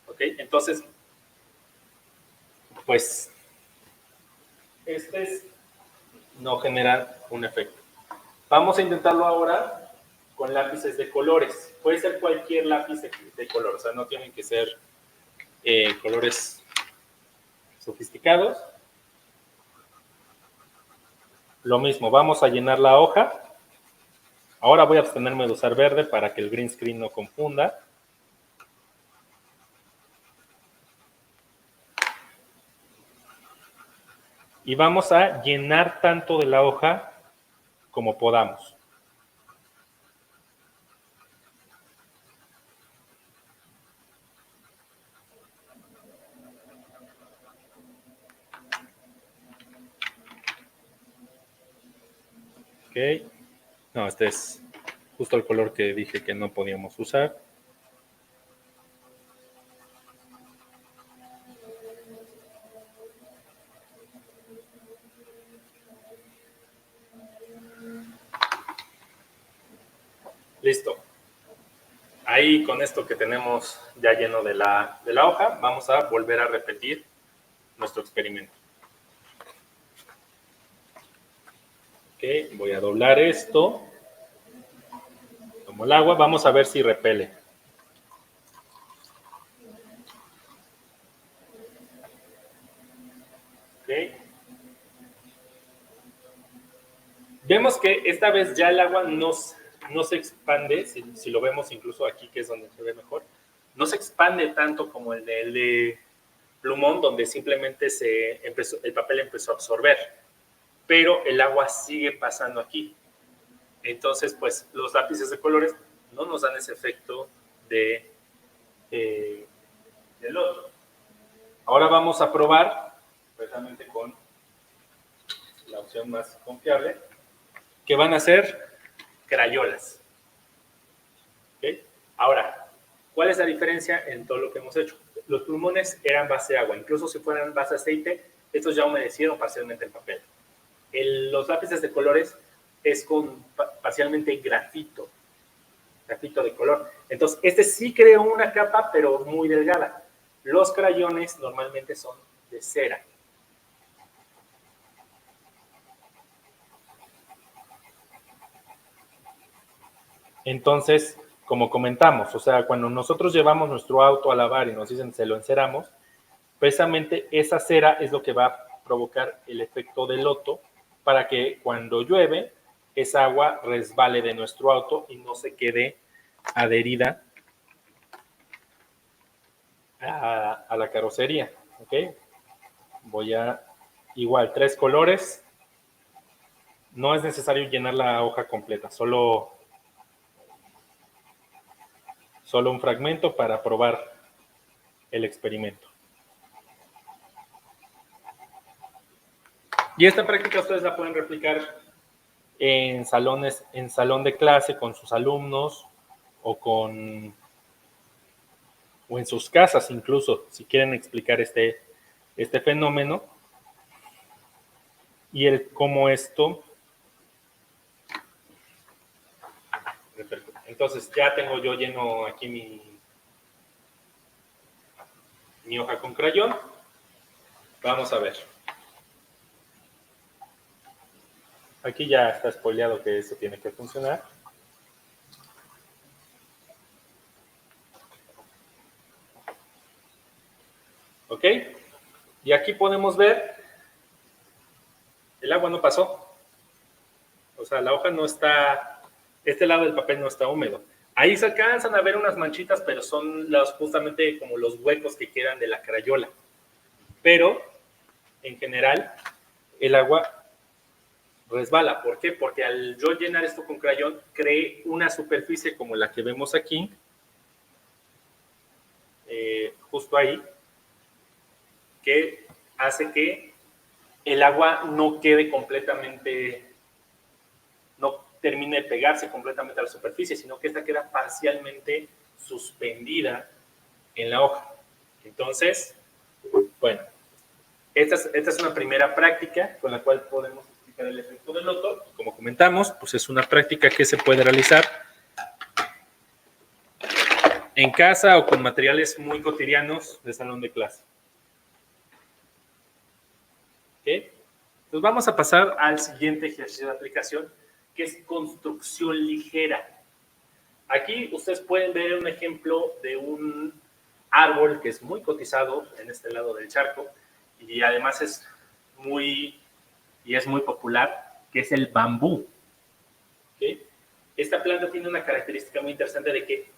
¿Ok? Entonces, pues, no genera un efecto. Vamos a intentarlo ahora con lápices de colores. Puede ser cualquier lápiz de color, o sea, no tienen que ser colores sofisticados. Lo mismo, vamos a llenar la hoja. Ahora voy a abstenerme de usar verde para que el green screen no confunda. y vamos a llenar tanto de la hoja como podamos. Ok. No, este es justo el color que dije que no podíamos usar. Listo. Ahí con esto que tenemos ya lleno de la hoja, vamos a volver a repetir nuestro experimento. Ok, voy a doblar esto. Tomo el agua, vamos a ver si repele. Ok. Vemos que esta vez ya el agua no se expande, si lo vemos incluso aquí, que es donde se ve mejor, no se expande tanto como el de plumón, donde simplemente el papel empezó a absorber, pero el agua sigue pasando aquí. Entonces, pues, los lápices de colores no nos dan ese efecto del otro. Ahora vamos a probar, precisamente con la opción más confiable, que van a ser crayolas. ¿Okay? Ahora, ¿cuál es la diferencia en todo lo que hemos hecho? Los plumones eran base agua, incluso si fueran base aceite, estos ya humedecieron parcialmente el papel. Los lápices de colores es con parcialmente grafito de color. Entonces, este sí creó una capa, pero muy delgada. Los crayones normalmente son de cera. Entonces, como comentamos, o sea, cuando nosotros llevamos nuestro auto a lavar y nos dicen se lo enceramos, precisamente esa cera es lo que va a provocar el efecto de loto para que cuando llueve, esa agua resbale de nuestro auto y no se quede adherida a la carrocería. ¿Ok? Voy a, igual, 3 colores. No es necesario llenar la hoja completa, solo un fragmento para probar el experimento. Y esta práctica ustedes la pueden replicar en salón de clase con sus alumnos o en sus casas incluso, si quieren explicar este fenómeno y cómo esto. Entonces ya tengo yo lleno aquí mi hoja con crayón. Vamos a ver. Aquí ya está spoileado que eso tiene que funcionar. ¿Ok? Y aquí podemos ver, el agua no pasó. O sea, la hoja no está, este lado del papel no está húmedo. Ahí se alcanzan a ver unas manchitas, pero son justamente como los huecos que quedan de la crayola. Pero, en general, el agua resbala. ¿Por qué? Porque al yo llenar esto con crayón, creé una superficie como la que vemos aquí, justo ahí, que hace que el agua no quede completamente, no termine de pegarse completamente a la superficie, sino que esta queda parcialmente suspendida en la hoja. Entonces, bueno, esta es una primera práctica con la cual podemos explicar el efecto del loto. Como comentamos, pues es una práctica que se puede realizar en casa o con materiales muy cotidianos de salón de clase. ¿Okay? Entonces vamos a pasar al siguiente ejercicio de aplicación, que es construcción ligera. Aquí ustedes pueden ver un ejemplo de un árbol que es muy cotizado en este lado del charco y además es muy popular, que es el bambú. ¿Okay? Esta planta tiene una característica muy interesante de que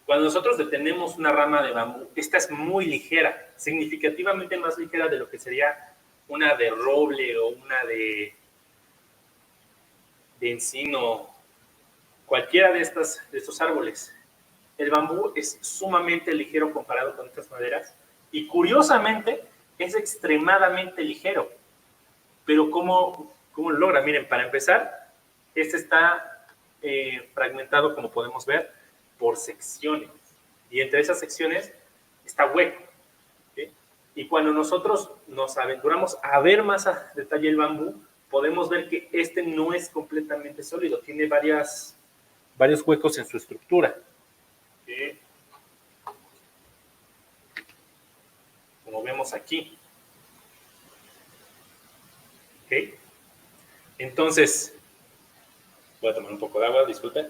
cuando nosotros detenemos una rama de bambú, esta es muy ligera, significativamente más ligera de lo que sería una de roble o una de encino, cualquiera de estos árboles. El bambú es sumamente ligero comparado con estas maderas y curiosamente es extremadamente ligero. Pero ¿cómo lo logra? Miren, para empezar, este está fragmentado, como podemos ver, por secciones. Y entre esas secciones está hueco. ¿Sí? Y cuando nosotros nos aventuramos a ver más a detalle el bambú, podemos ver que este no es completamente sólido. Tiene varios huecos en su estructura. ¿Sí? Como vemos aquí. ¿Okay? Entonces, voy a tomar un poco de agua, disculpen.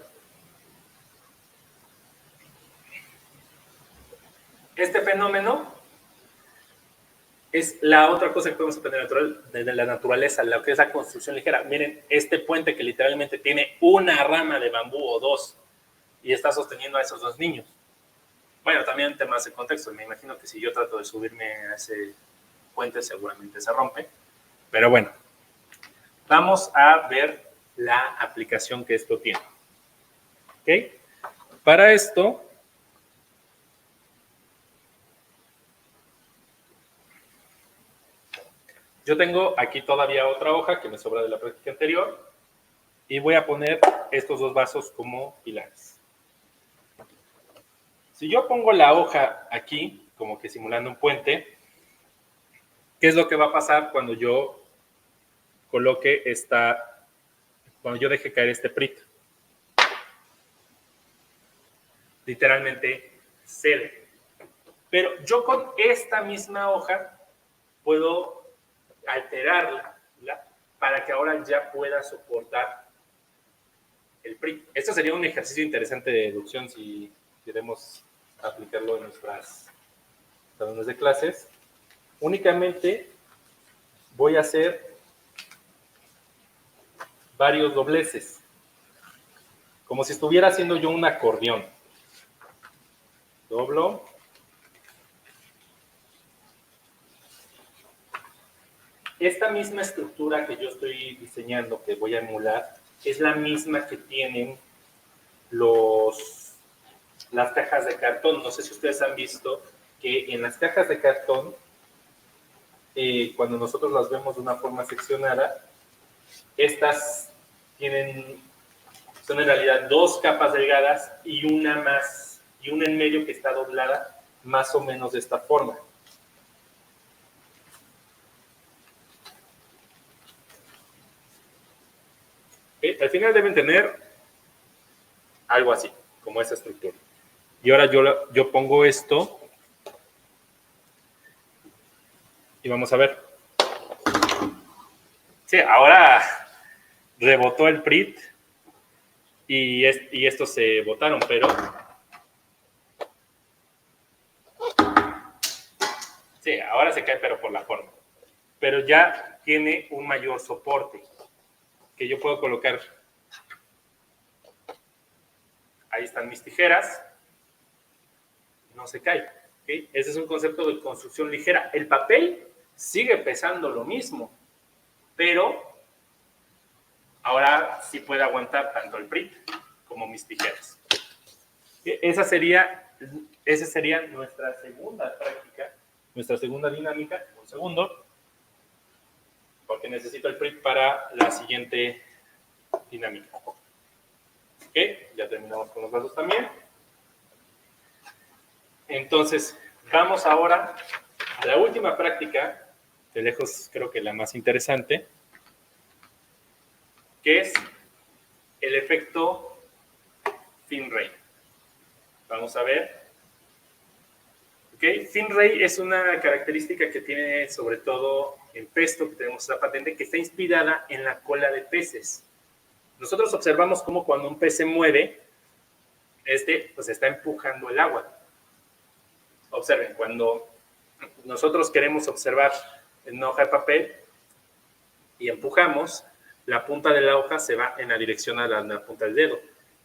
Este fenómeno es la otra cosa que podemos aprender de la naturaleza, lo que es la construcción ligera. Miren, este puente que literalmente tiene una rama de bambú o dos y está sosteniendo a esos dos niños. Bueno, también temas de contexto. Me imagino que si yo trato de subirme a ese puente, seguramente se rompe. Pero bueno, vamos a ver la aplicación que esto tiene. ¿Ok? Para esto, yo tengo aquí todavía otra hoja que me sobra de la práctica anterior y voy a poner estos dos vasos como pilares. Si yo pongo la hoja aquí, como que simulando un puente, ¿qué es lo que va a pasar cuando yo coloque cuando yo deje caer este PRIT? Literalmente cede. Pero yo con esta misma hoja puedo alterarla, ¿verdad? Para que ahora ya pueda soportar el PRIT. Esto sería un ejercicio interesante de deducción si queremos aplicarlo en nuestras salones de clases. Únicamente voy a hacer varios dobleces, como si estuviera haciendo yo un acordeón. Doblo. Esta misma estructura que yo estoy diseñando, que voy a emular, es la misma que tienen las cajas de cartón. No sé si ustedes han visto que en las cajas de cartón, cuando nosotros las vemos de una forma seccionada, estas son en realidad dos capas delgadas y una en medio que está doblada más o menos de esta forma. Al final deben tener algo así, como esa estructura. Y ahora yo pongo esto y vamos a ver. Sí, ahora rebotó el PRIT y estos se botaron, pero sí, ahora se cae, pero por la forma. Pero ya tiene un mayor soporte que yo puedo colocar. Ahí están mis tijeras. No se cae. ¿Okay? Ese es un concepto de construcción ligera. El papel sigue pesando lo mismo, pero ahora sí puede aguantar tanto el PRIT como mis tijeras. Esa sería nuestra segunda práctica, nuestra segunda dinámica. Un segundo, porque necesito el PRIT para la siguiente dinámica. Ok, ya terminamos con los vasos también. Entonces, vamos ahora a la última práctica, de lejos creo que la más interesante, que es el efecto Finray. Vamos a ver. Okay. Finray es una característica que tiene sobre todo en Pesto, que tenemos la patente, que está inspirada en la cola de peces. Nosotros observamos cómo cuando un pez se mueve, pues está empujando el agua. Observen, cuando nosotros queremos observar en una hoja de papel y empujamos, la punta de la hoja se va en la dirección a la punta del dedo.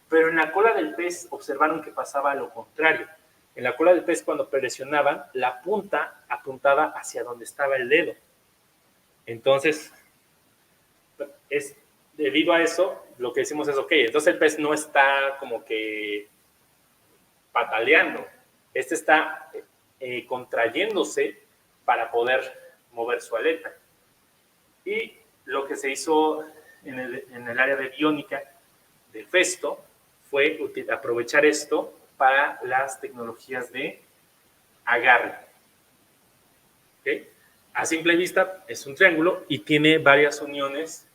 Pero en la cola del pez observaron que pasaba lo contrario. En la cola del pez, cuando presionaban, la punta apuntaba hacia donde estaba el dedo. Entonces, es debido a eso, lo que decimos es, ok, entonces el pez no está como que pataleando, este está contrayéndose para poder mover su aleta. Y lo que se hizo en el área de biónica de Festo fue aprovechar esto para las tecnologías de agarre. ¿Okay? A simple vista es un triángulo y tiene varias uniones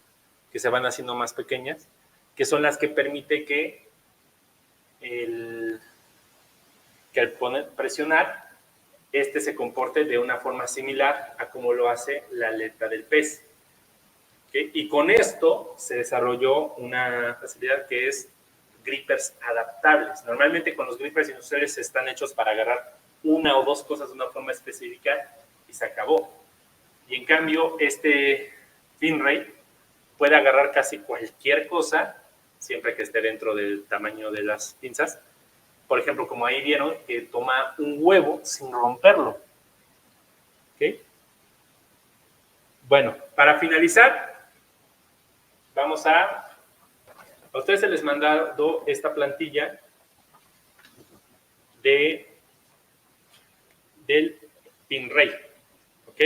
que se van haciendo más pequeñas, que son las que permite que al presionar, este se comporte de una forma similar a como lo hace la aleta del pez. ¿Okay? Y con esto se desarrolló una facilidad que es grippers adaptables. Normalmente con los grippers industriales están hechos para agarrar una o dos cosas de una forma específica y se acabó. Y en cambio, este FinRay puede agarrar casi cualquier cosa, siempre que esté dentro del tamaño de las pinzas. Por ejemplo, como ahí vieron, que toma un huevo sin romperlo. ¿Okay? Bueno, para finalizar, vamos a ustedes se les mandado esta plantilla del FinRay. ¿Ok?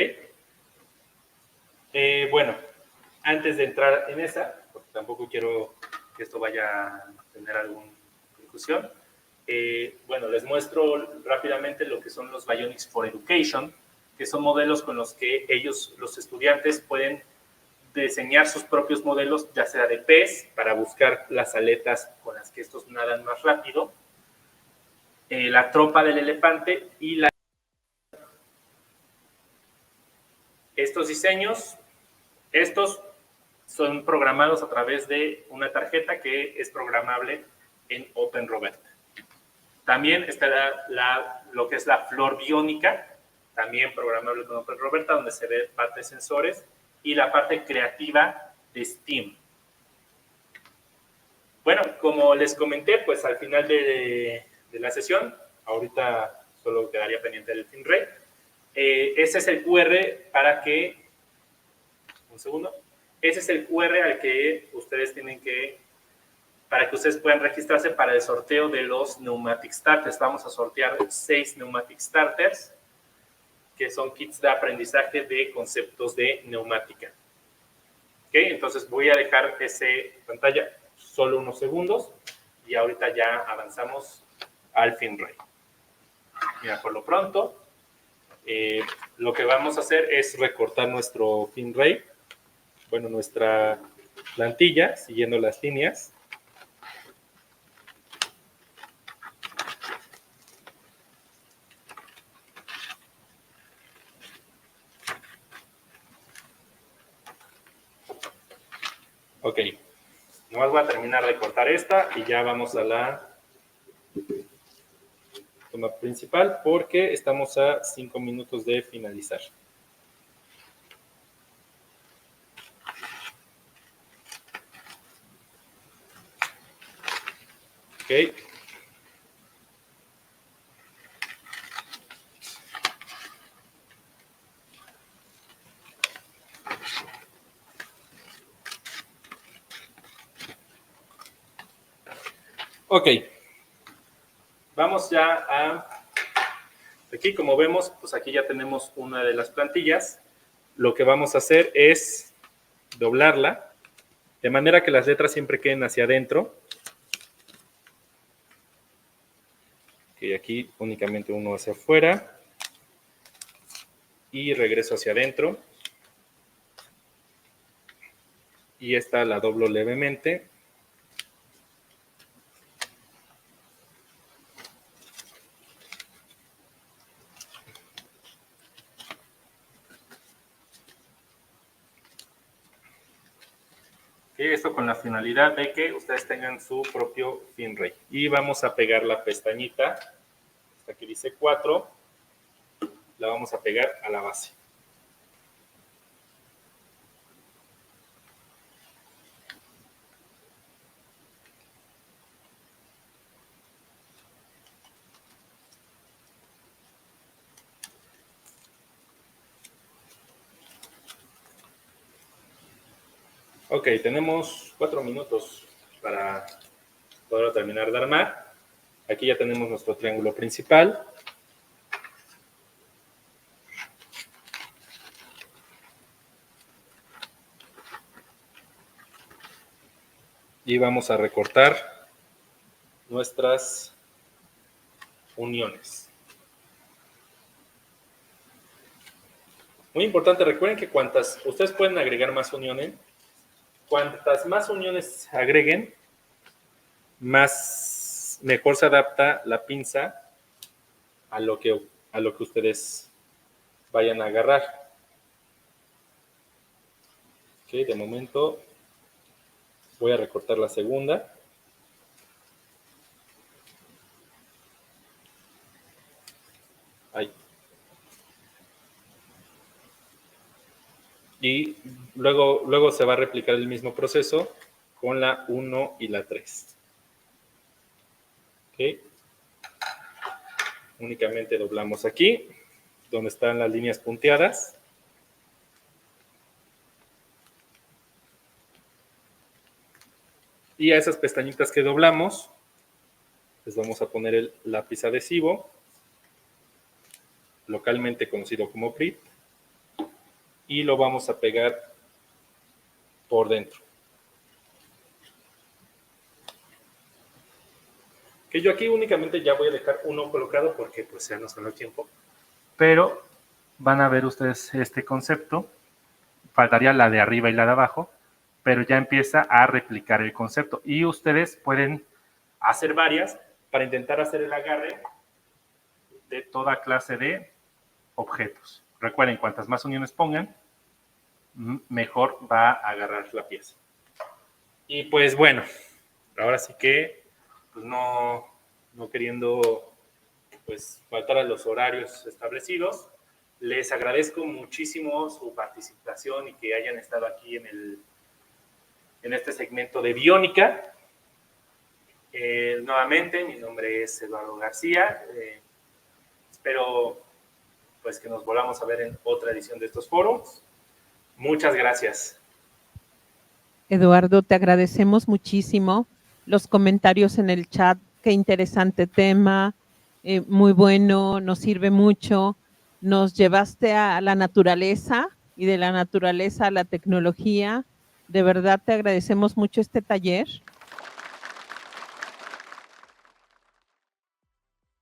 Bueno, antes de entrar en esa, porque tampoco quiero que esto vaya a tener alguna confusión, bueno, les muestro rápidamente lo que son los Bionics for Education, que son modelos con los que ellos, los estudiantes, pueden diseñar sus propios modelos, ya sea de pez, para buscar las aletas con las que estos nadan más rápido, la trompa del elefante y estos diseños, estos son programados a través de una tarjeta que es programable en OpenRobert. También está lo que es la flor biónica, también programable con OpenRobert, donde se ve parte de sensores, y la parte creativa de STEAM. Bueno, como les comenté, pues al final de la sesión, ahorita solo quedaría pendiente el FinRay. Ese es el QR para que, un segundo, ese es el QR al que ustedes tienen que, para que ustedes puedan registrarse para el sorteo de los Pneumatic Starters. Vamos a sortear 6 Pneumatic Starters, que son kits de aprendizaje de conceptos de neumática. ¿Ok? Entonces voy a dejar esa pantalla solo unos segundos y ahorita ya avanzamos al FinRay. Mira, por lo pronto, lo que vamos a hacer es recortar nuestro FinRay, bueno, nuestra plantilla, siguiendo las líneas. Ok, nomás voy a terminar de cortar esta y ya vamos a la toma principal porque estamos a 5 minutos de finalizar. Ok. Ok. Vamos ya a... Aquí, como vemos, pues aquí ya tenemos una de las plantillas. Lo que vamos a hacer es doblarla de manera que las letras siempre queden hacia adentro. Ok, aquí únicamente uno hacia afuera. Y regreso hacia adentro. Y esta la doblo levemente. Esto con la finalidad de que ustedes tengan su propio FinRay. Y vamos a pegar la pestañita, esta que dice 4, la vamos a pegar a la base. Ok, tenemos 4 minutos para poder terminar de armar. Aquí ya tenemos nuestro triángulo principal. Y vamos a recortar nuestras uniones. Muy importante, recuerden que ustedes pueden agregar más uniones. Cuantas más uniones agreguen, mejor se adapta la pinza a lo que ustedes vayan a agarrar. Ok, de momento voy a recortar la segunda. Ahí. Y luego se va a replicar el mismo proceso con la 1 y la 3. ¿Ok? Únicamente doblamos aquí, donde están las líneas punteadas. Y a esas pestañitas que doblamos, les vamos a poner el lápiz adhesivo, localmente conocido como Pritt, y lo vamos a pegar por dentro. Que yo aquí únicamente ya voy a dejar uno colocado porque pues ya nos ganó el tiempo. Pero van a ver ustedes este concepto. Faltaría la de arriba y la de abajo, pero ya empieza a replicar el concepto. Y ustedes pueden hacer varias para intentar hacer el agarre de toda clase de objetos. Recuerden, cuantas más uniones pongan, mejor va a agarrar la pieza. Y pues bueno, ahora sí que pues no queriendo pues faltar a los horarios establecidos, les agradezco muchísimo su participación y que hayan estado aquí en este segmento de Biónica. Nuevamente, mi nombre es Eduardo García. Espero pues que nos volvamos a ver en otra edición de estos foros. Muchas gracias. Eduardo, te agradecemos muchísimo los comentarios en el chat. Qué interesante tema, muy bueno, nos sirve mucho. Nos llevaste a la naturaleza y de la naturaleza a la tecnología. De verdad te agradecemos mucho este taller.